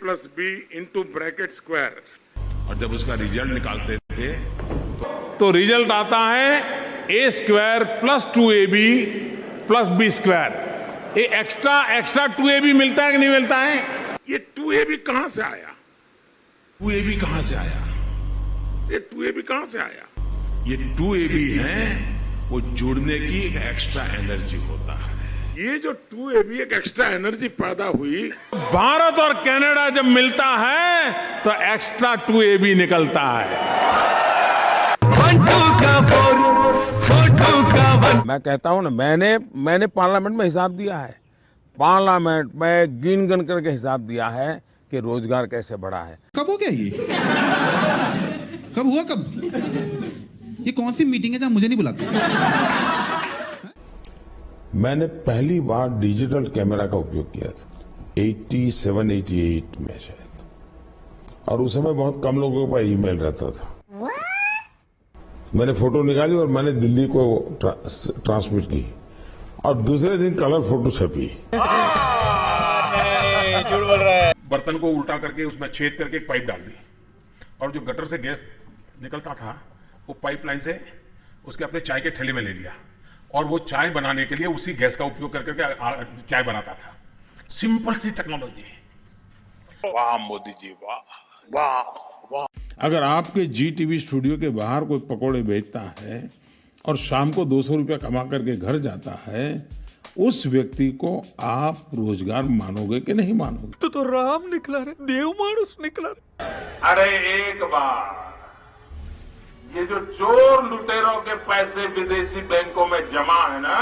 Plus B into bracket square. और जब उसका रिजल्ट निकालते थे तो रिजल्ट आता है A square plus 2ab plus B square. ये एक्स्ट्रा 2ab मिलता है कि नहीं मिलता है? ये 2ab कहां से आया? 2ab कहां से आया? ये 2ab कहां से आया? ये 2ab है, वो जुड़ने की एक एक्स्ट्रा एनर्जी होता है। ये जो 2ab एक एक्स्ट्रा एनर्जी पैदा हुई, भारत और कनाडा जब मिलता है तो एक्स्ट्रा 2ab निकलता है। मैं कहता हूं ना, मैंने पार्लियामेंट में हिसाब दिया है, पार्लियामेंट में गिन गिन करके हिसाब दिया है कि रोजगार कैसे बढ़ा है। कब हो गया ये? कब हुआ? कब? ये कौन सी मीटिंग है जहां मुझे नहीं बुलाते? मैंने पहली बार डिजिटल कैमरा का उपयोग किया था 87-88 में शायद, और उस समय बहुत कम लोगों के पास ईमेल रहता था। मैंने फोटो निकाली और मैंने दिल्ली को ट्रांसमिट की, और दूसरे दिन कलर फोटो छपी। झूठ बोल रहा है। बर्तन को उल्टा करके उसमें छेद करके एक पाइप डाल दी, और जो गटर से गैस निकलता था वो पाइपलाइन से उसके अपने चाय के ठेले में ले लिया, और वो चाय बनाने के लिए उसी गैस का उपयोग करके चाय बनाता था। सिंपल सी टेक्नोलॉजी। वाह मोदी जी, वाह वाह वाह। अगर आपके जी टीवी स्टूडियो के बाहर कोई पकोड़े बेचता है और शाम को 200 रुपया कमा करके घर जाता है, उस व्यक्ति को आप रोजगार मानोगे कि नहीं मानोगे? तो राम निकला रे, देव मानुस निकला रे। अरे एक बार ये जो चोर लुटेरों के पैसे विदेशी बैंकों में जमा है ना,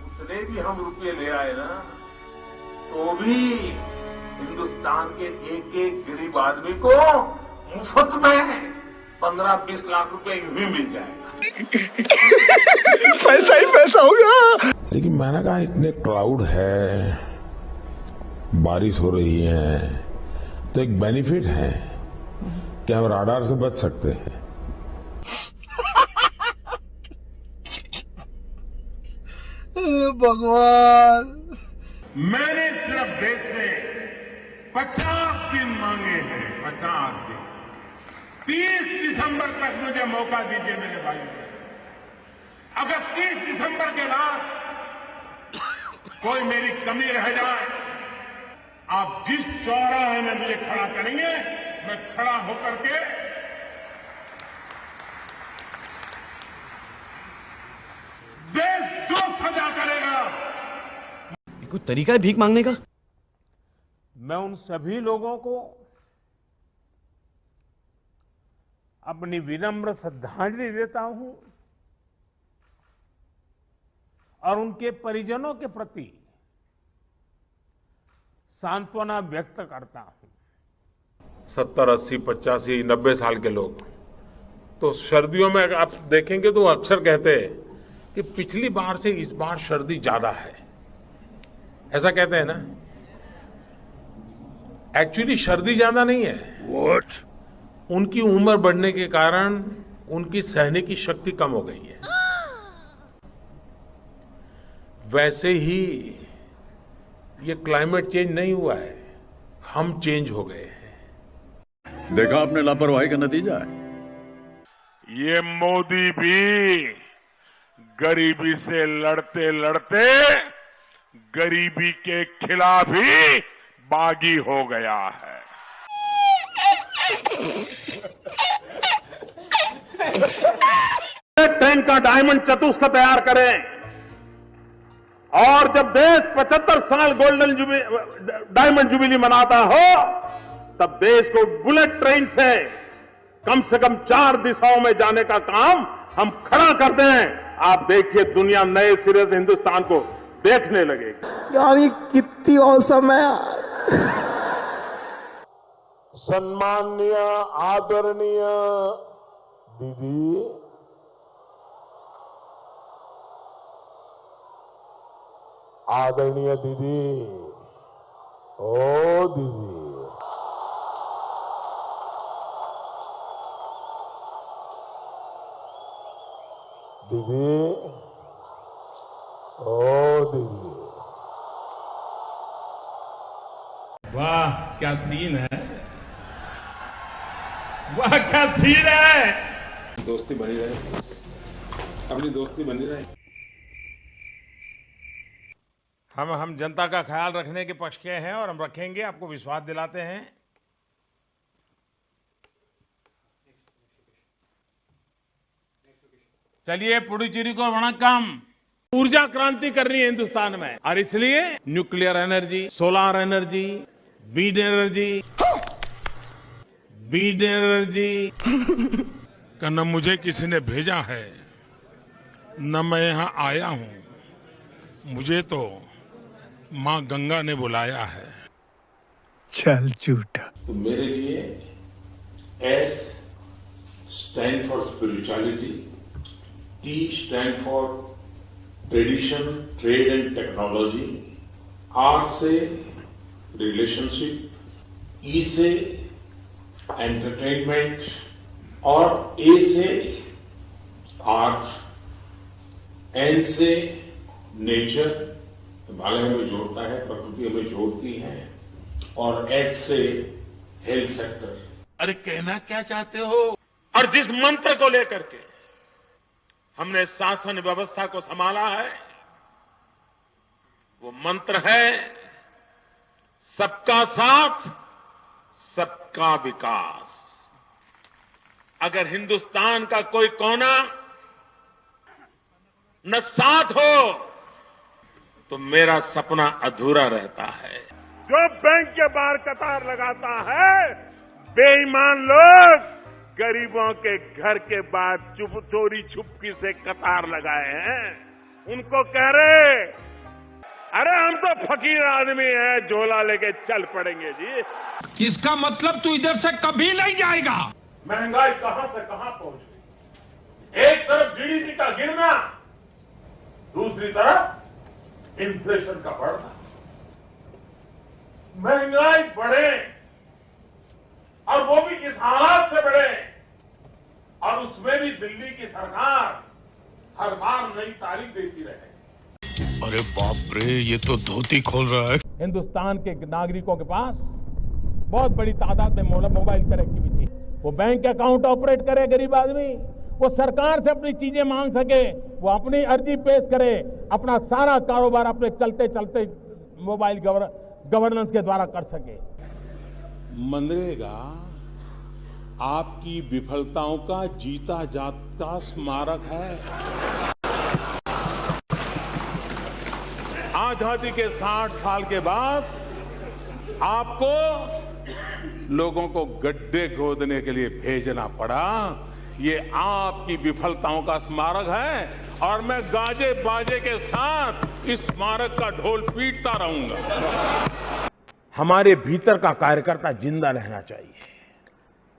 उतने भी हम रुपये ले आए ना, तो भी हिंदुस्तान के एक एक गरीब आदमी को मुफ्त में 15-20 लाख रुपए यूं ही मिल जाएगा। पैसा ही पैसा हो गया। लेकिन मैंने कहा इतने क्लाउड है, बारिश हो रही है, तो एक बेनिफिट है कि हम राडार से बच सकते हैं। भगवान, मैंने सिर्फ देश से 50 दिन मांगे हैं, 50 दिन। 30 दिसंबर तक मुझे मौका दीजिए मेरे भाई। अगर 30 दिसंबर के बाद कोई मेरी कमी रह जाए, आप जिस चौराहे में मुझे खड़ा करेंगे, मैं खड़ा होकर के देश जो सजा करेगा। कोई तरीका है भीख मांगने का? मैं उन सभी लोगों को अपनी विनम्र श्रद्धांजलि देता हूं और उनके परिजनों के प्रति सांत्वना व्यक्त करता हूं। 70, 80, 85, 90 साल के लोग तो सर्दियों में अगर आप देखेंगे तो अक्सर कहते हैं कि पिछली बार से इस बार सर्दी ज्यादा है, ऐसा कहते हैं ना। एक्चुअली सर्दी ज्यादा नहीं है। What? उनकी उम्र बढ़ने के कारण उनकी सहने की शक्ति कम हो गई है। वैसे ही ये क्लाइमेट चेंज नहीं हुआ है, हम चेंज हो गए हैं। देखा आपने लापरवाही का नतीजा है। ये मोदी भी गरीबी से लड़ते लड़ते गरीबी के खिलाफ ही बागी हो गया है। ट्रेन का डायमंड चतुष्क तैयार करें, और जब देश 75 साल गोल्डन डायमंड जुबिली मनाता हो, तब देश को बुलेट ट्रेन से कम 4 दिशाओं में जाने का काम हम खड़ा कर दें। आप देखिए, दुनिया नए सिरे से हिंदुस्तान को देखने लगेगी। यार ये कितनी औसम है यार। सम्माननीय आदरणीय दीदी, आदरणीय दीदी, ओ दीदी, दीदी, ओ दीदी। वाह क्या सीन है, वाह क्या सीन है। दोस्ती बनी रहे, अपनी दोस्ती बनी रहे। हम जनता का ख्याल रखने के पक्ष के हैं और हम रखेंगे, आपको विश्वास दिलाते हैं। चलिए, पुडुचेरी को वणक्कम। ऊर्जा क्रांति करनी है हिंदुस्तान में, और इसलिए nuclear energy, solar energy, wind energy का न मुझे किसी ने भेजा है, न मैं यहां आया हूं, मुझे तो मां गंगा ने बुलाया है। चल झूठा। तो मेरे लिए S stand for spirituality, T stand for tradition, trade and technology, R से रिलेशनशिप, ई से एंटरटेनमेंट और ए से आर्ट, एन से नेचर, हिमालय हमें जोड़ता है, प्रकृति हमें जोड़ती है, और एच से हेल्थ सेक्टर। अरे कहना क्या चाहते हो? और जिस मंत्र को लेकर के हमने शासन व्यवस्था को संभाला है, वो मंत्र है सबका साथ, सबका विकास। अगर हिंदुस्तान का कोई कोना न साथ हो तो मेरा सपना अधूरा रहता है। जो बैंक के बाहर कतार लगाता है, बेईमान लोग गरीबों के घर के बाहर चोरी छुपकी से कतार लगाए हैं। उनको कह रहे, अरे हम तो फकीर आदमी हैं, झोला लेके चल पड़ेंगे जी। इसका मतलब तू इधर से कभी नहीं जाएगा। महंगाई कहां से कहां पहुंच गई। एक तरफ जीडीपी का गिरना, दूसरी तरफ इन्फ्लेशन का बढ़ना। महंगाई बढ़े और वो भी इस हालात से बढ़े, और उसमें भी दिल्ली की सरकार हर बार नई तारीख देती रहे। अरे बाप रे, ये तो धोती खोल रहा है। हिंदुस्तान के नागरिकों के पास बहुत बड़ी तादाद में मोबाइल कनेक्टिविटी, वो बैंक अकाउंट ऑपरेट करे, गरीब आदमी वो सरकार से अपनी चीजें मांग सके, वो अपनी अर्जी पेश करे, अपना सारा कारोबार अपने चलते चलते मोबाइल गवर्नेंस के द्वारा कर सके। मनरेगा आपकी विफलताओं का जीता जागता स्मारक है। आजादी के 60 साल के बाद आपको लोगों को गड्ढे खोदने के लिए भेजना पड़ा, ये आपकी विफलताओं का स्मारक है, और मैं गाजे बाजे के साथ इस स्मारक का ढोल पीटता रहूंगा। हमारे भीतर का कार्यकर्ता जिंदा रहना चाहिए।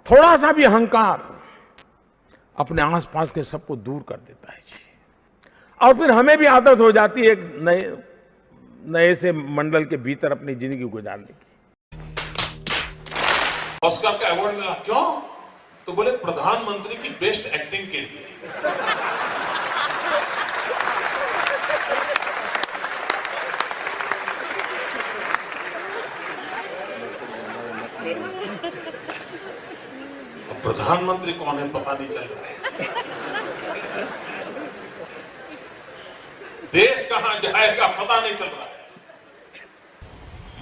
थोड़ा सा भी अहंकार अपने आसपास के सबको दूर कर देता है जी, और फिर हमें भी आदत हो जाती है एक नए से मंडल के भीतर अपनी जिंदगी गुजारने की। ऑस्कर का अवार्ड मिला, क्यों? तो बोले प्रधानमंत्री की बेस्ट एक्टिंग के लिए। प्रधानमंत्री कौन है पता नहीं चल रहा है। देश कहां जाएगा पता नहीं चल रहा है।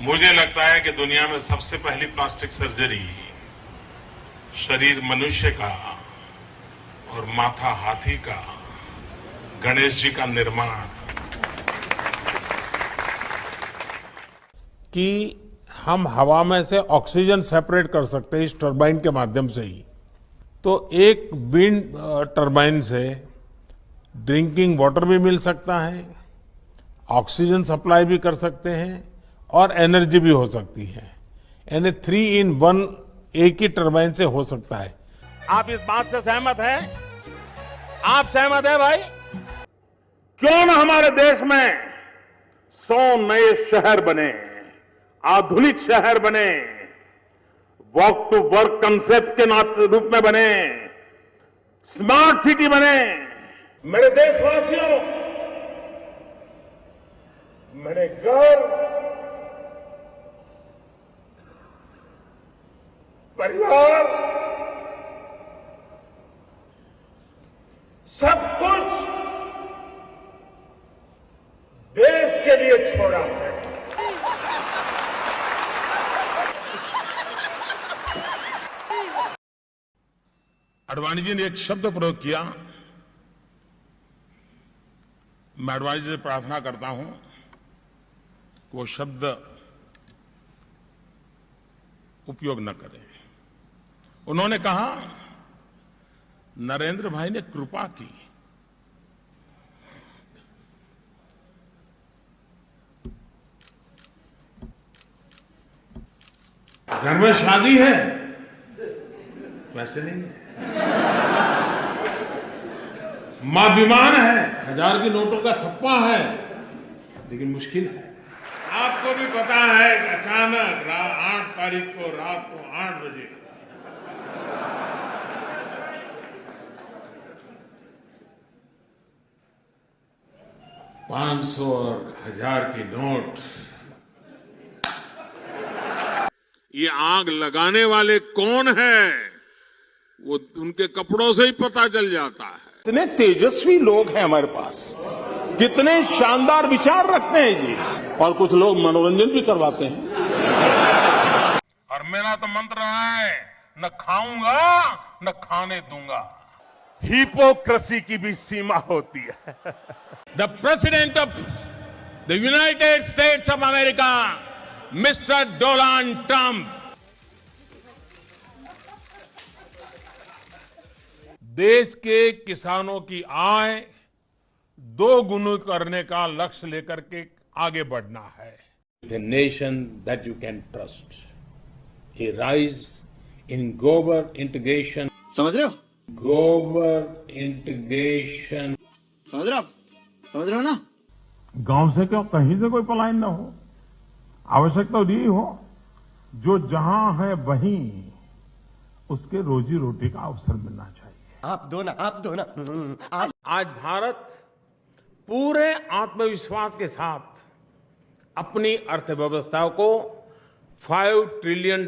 मुझे लगता है कि दुनिया में सबसे पहली प्लास्टिक सर्जरी शरीर मनुष्य का और माथा हाथी का, गणेश जी का निर्माण, कि हम हवा में से ऑक्सीजन सेपरेट कर सकते हैं इस टरबाइन के माध्यम से ही। तो एक विंड टरबाइन से ड्रिंकिंग वाटर भी मिल सकता है, ऑक्सीजन सप्लाई भी कर सकते हैं, और एनर्जी भी हो सकती है। यानी 3 in 1 एक ही टरबाइन से हो सकता है। आप इस बात से सहमत हैं? आप सहमत हैं भाई? क्यों ना हमारे देश में 100 नए शहर बने, आधुनिक शहर बने, वॉक टू वर्क कंसेप्ट के रूप में बने, स्मार्ट सिटी बने। मेरे देशवासियों, मेरे घर परिवार, सब कुछ देश के लिए छोड़ा है। आडवाणी जी ने एक शब्द प्रयोग किया, मैं आडवाणी जी से प्रार्थना करता हूं कि वो शब्द उपयोग न करें। उन्होंने कहा नरेंद्र भाई ने कृपा की। घर में शादी है वैसे नहीं है, मां बीमार है, 1000 की नोटों का थप्पा है, लेकिन मुश्किल है। आपको भी पता है कि अचानक 8 तारीख को रात को 8 बजे $500 और 1000 की नोट, ये आग लगाने वाले कौन है वो उनके कपड़ों से ही पता चल जाता है। कितने तेजस्वी लोग हैं हमारे पास, कितने शानदार विचार रखते हैं जी, और कुछ लोग मनोरंजन भी करवाते हैं। और मेरा तो मंत्र रहा है, न खाऊंगा न खाने दूंगा। हिपोक्रेसी की भी सीमा होती है। The president of the United states of America mister Donald Trump देश के किसानों की आय 2 गुना करने का लक्ष्य लेकर के आगे बढ़ना है। The nation that you can trust, A rise in global integration. समझ रहे हो? ग्लोबल इंटीग्रेशन समझ रहे हो? समझ रहे हो ना? गांव से क्यों कहीं से कोई पलायन न हो, आवश्यकता तो यही हो जो जहां है वहीं उसके रोजी रोटी का अवसर मिलना चाहिए। आप दो ना, आप दो ना। आज भारत पूरे आत्मविश्वास के साथ अपनी अर्थव्यवस्था को $5 ट्रिलियन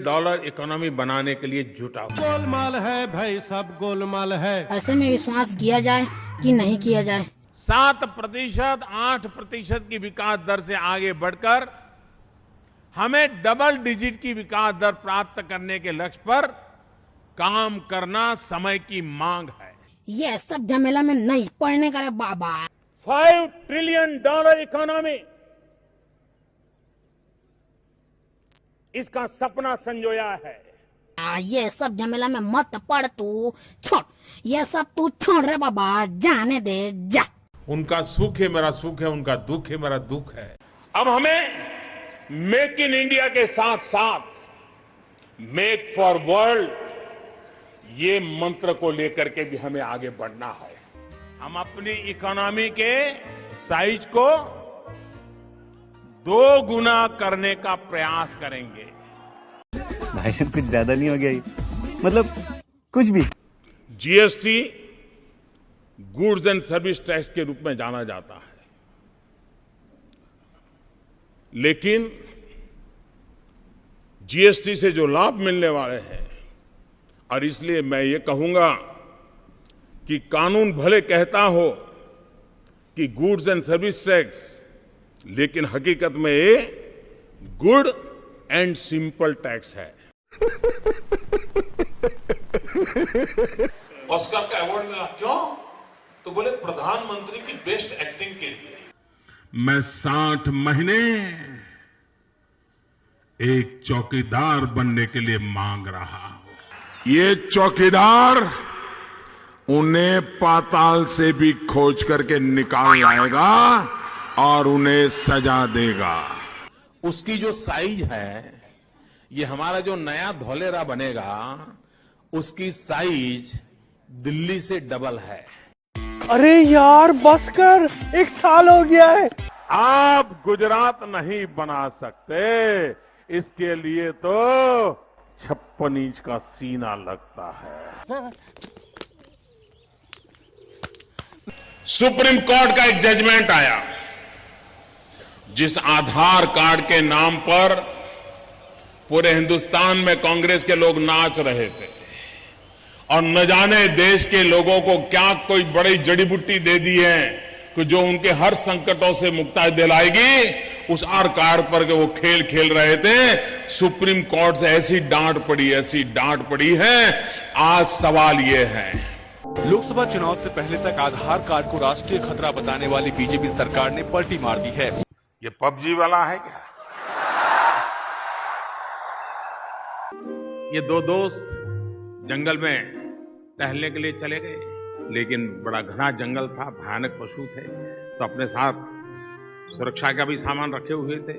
इकोनॉमी बनाने के लिए जुटा हुआ। गोलमाल है भाई, सब गोलमाल है। ऐसे में विश्वास किया जाए कि नहीं किया जाए। 7%, 8% की विकास दर से आगे बढ़कर हमें डबल डिजिट की विकास दर प्राप्त करने के लक्ष्य पर काम करना समय की मांग है। ये सब झमेला में नहीं पड़ने का रे बाबा। $5 ट्रिलियन इकोनॉमी, इसका सपना संजोया है। ये सब झमेला में मत पड़ तू, छोड़ ये सब तू छोड़ रे बाबा, जाने दे जा। उनका सुख है मेरा सुख है, उनका दुख है मेरा दुख है। अब हमें मेक इन इंडिया के साथ साथ मेक फॉर वर्ल्ड, ये मंत्र को लेकर के भी हमें आगे बढ़ना है। हम अपनी इकोनॉमी के साइज को 2 गुना करने का प्रयास करेंगे। भाई साहब कुछ ज्यादा नहीं हो गया ये? मतलब कुछ भी। GST goods and service tax के रूप में जाना जाता है, लेकिन जीएसटी से जो लाभ मिलने वाले हैं, और इसलिए मैं ये कहूंगा कि कानून भले कहता हो कि गुड्स एंड सर्विस टैक्स, लेकिन हकीकत में ये गुड एंड सिंपल टैक्स है। ऑस्कर का अवार्ड मिला, क्यों? तो बोले प्रधानमंत्री की बेस्ट एक्टिंग के लिए। मैं 60 महीने एक चौकीदार बनने के लिए मांग रहा हूं। ये चौकीदार उन्हें पाताल से भी खोज करके निकाल लाएगा और उन्हें सजा देगा। उसकी जो साइज है, ये हमारा जो नया धौलेरा बनेगा, उसकी साइज दिल्ली से डबल है। अरे यार बस कर, 1 साल हो गया है। आप गुजरात नहीं बना सकते, इसके लिए तो 56 इंच का सीना लगता है। सुप्रीम कोर्ट का एक जजमेंट आया, जिस आधार कार्ड के नाम पर पूरे हिंदुस्तान में कांग्रेस के लोग नाच रहे थे और न जाने देश के लोगों को क्या कोई बड़ी जड़ी बूटी दे दी है कि जो उनके हर संकटों से मुक्ति दिलाएगी। उस आर कार पर के वो खेल खेल रहे थे। सुप्रीम कोर्ट से ऐसी डांट पड़ी है। आज सवाल ये है, लोकसभा चुनाव से पहले तक आधार कार्ड को राष्ट्रीय खतरा बताने वाली बीजेपी सरकार ने पलटी मार दी है। ये पबजी वाला है क्या? ये दो दोस्त जंगल में टहलने के लिए चले गए, लेकिन बड़ा घना जंगल था, भयानक पशु थे, तो अपने साथ सुरक्षा का भी सामान रखे हुए थे।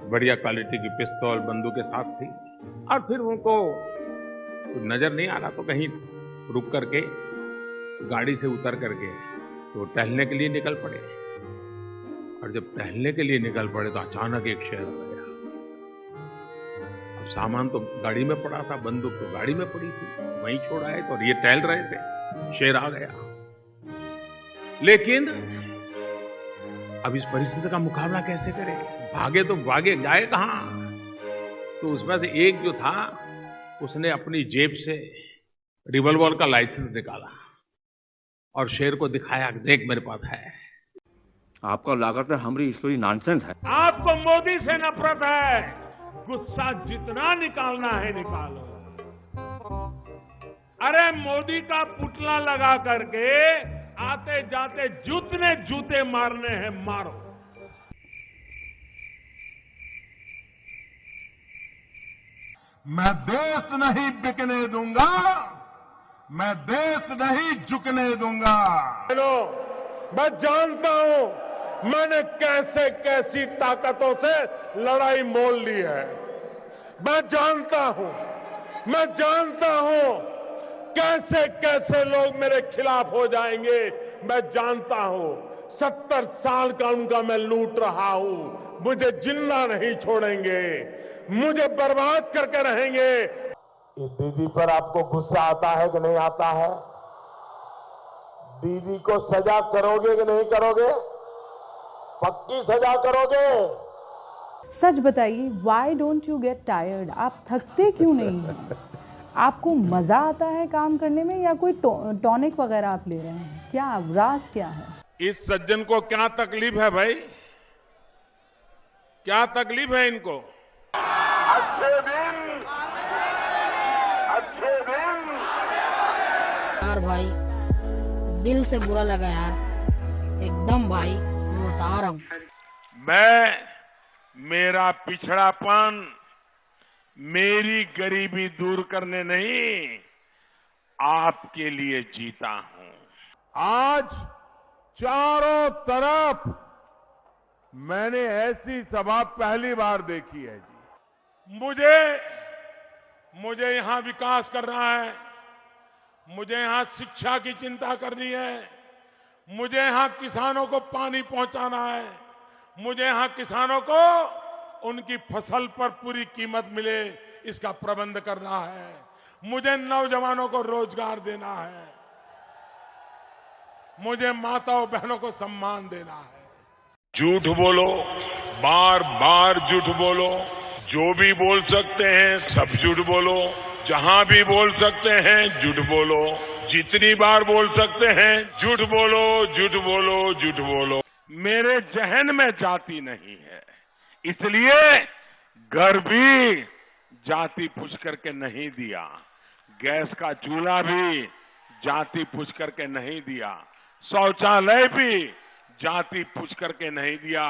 बढ़िया क्वालिटी की पिस्तौल, बंदूकें साथ थी। और फिर उनको नजर नहीं आ रहा तो कहीं रुक करके गाड़ी से उतर करके तो टहलने के लिए निकल पड़े। और जब टहलने के लिए निकल पड़े तो अचानक एक शेर आ गया। अब सामान तो गाड़ी में पड़ा था, बंदूक तो गाड़ी में पड़ी थी, वहीं छोड़ आए तो ये टहल रहे थे, शेर आ गया। लेकिन अब इस परिस्थिति का मुकाबला कैसे करें? भागे तो भागे, जाए कहां? तो उसमें से एक जो था उसने अपनी जेब से रिवॉल्वर का लाइसेंस निकाला और शेर को दिखाया, देख मेरे पास है। आपको लागत है हमारी स्टोरी नॉनसेंस है। आपको मोदी से नफरत है, गुस्सा जितना निकालना है निकालो। अरे मोदी का पुतला लगा करके आते जाते जितने जूते मारने हैं मारो। मैं देश नहीं बिकने दूंगा, मैं देश नहीं झुकने दूंगा। मैं जानता हूं मैंने कैसे कैसी ताकतों से लड़ाई मोल ली है। मैं जानता हूं कैसे कैसे लोग मेरे खिलाफ हो जाएंगे। मैं जानता हूं 70 साल का उनका मैं लूट रहा हूं। मुझे जिंदा नहीं छोड़ेंगे, मुझे बर्बाद करके रहेंगे। इस दीदी पर आपको गुस्सा आता है कि नहीं आता है? दीदी को सजा करोगे कि नहीं करोगे? पक्की सजा करोगे? सच बताइए, why don't you get tired? आप थकते क्यों नहीं हैं? आपको मजा आता है काम करने में या कोई टॉनिक वगैरह आप ले रहे हैं? क्या राज क्या है? इस सज्जन को क्या तकलीफ है भाई? क्या तकलीफ है इनको? अच्छे दिन यार भाई दिल से बुरा लगा यार, एकदम भाई, मैं बता रहा हूं। मेरा पिछड़ापन, मेरी गरीबी दूर करने नहीं, आपके लिए जीता हूं। आज चारों तरफ मैंने ऐसी सभा पहली बार देखी है जी। मुझे यहां विकास करना है, मुझे यहां शिक्षा की चिंता करनी है, मुझे यहां किसानों को पानी पहुंचाना है, मुझे यहां किसानों को उनकी फसल पर पूरी कीमत मिले इसका प्रबंध करना है, मुझे नौजवानों को रोजगार देना है, मुझे माताओं बहनों को सम्मान देना है। झूठ बोलो, बार बार झूठ बोलो, जो भी बोल सकते हैं सब झूठ बोलो, जहां भी बोल सकते हैं झूठ बोलो, जितनी बार बोल सकते हैं झूठ बोलो, झूठ बोलो, झूठ बोलो। मेरे जहन में जाति नहीं है, इसलिए घर भी जाति पूछ करके नहीं दिया, गैस का चूल्हा भी जाति पूछ करके नहीं दिया, शौचालय भी जाति पूछ करके नहीं दिया,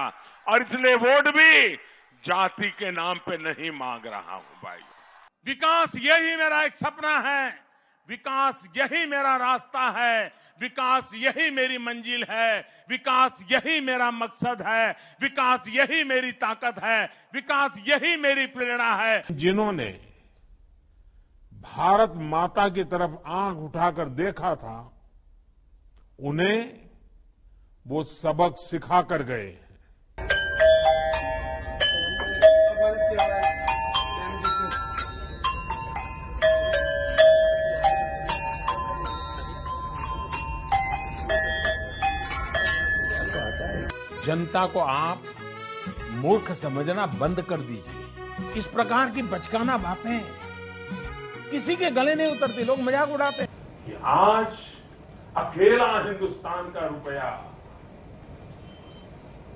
और इसलिए वोट भी जाति के नाम पे नहीं मांग रहा हूं भाई। विकास यही मेरा एक सपना है, विकास यही मेरा रास्ता है, विकास यही मेरी मंजिल है, विकास यही मेरा मकसद है, विकास यही मेरी ताकत है, विकास यही मेरी प्रेरणा है। जिन्होंने भारत माता की तरफ आंख उठाकर देखा था, उन्हें वो सबक सिखा कर गए। जनता को आप मूर्ख समझना बंद कर दीजिए। इस प्रकार की बचकाना बातें किसी के गले नहीं उतरती, लोग मजाक उड़ाते हैं कि आज अकेला हिंदुस्तान का रुपया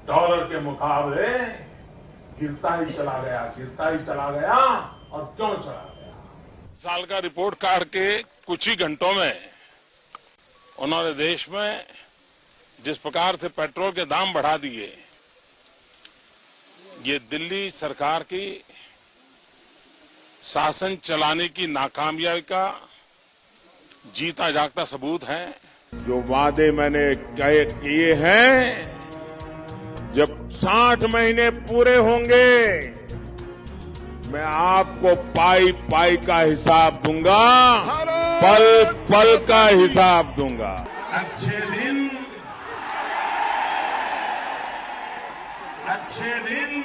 डॉलर के मुकाबले गिरता ही चला गया, गिरता ही चला गया। और क्यों चला गया? साल का रिपोर्ट कार्ड के कुछ ही घंटों में उन्होंने देश में जिस प्रकार से पेट्रोल के दाम बढ़ा दिए, ये दिल्ली सरकार की शासन चलाने की नाकामयाबी का जीता जागता सबूत है। जो वादे मैंने किए हैं, जब 60 महीने पूरे होंगे, मैं आपको पाई पाई का हिसाब दूंगा, पल पल का हिसाब दूंगा। अच्छे दिन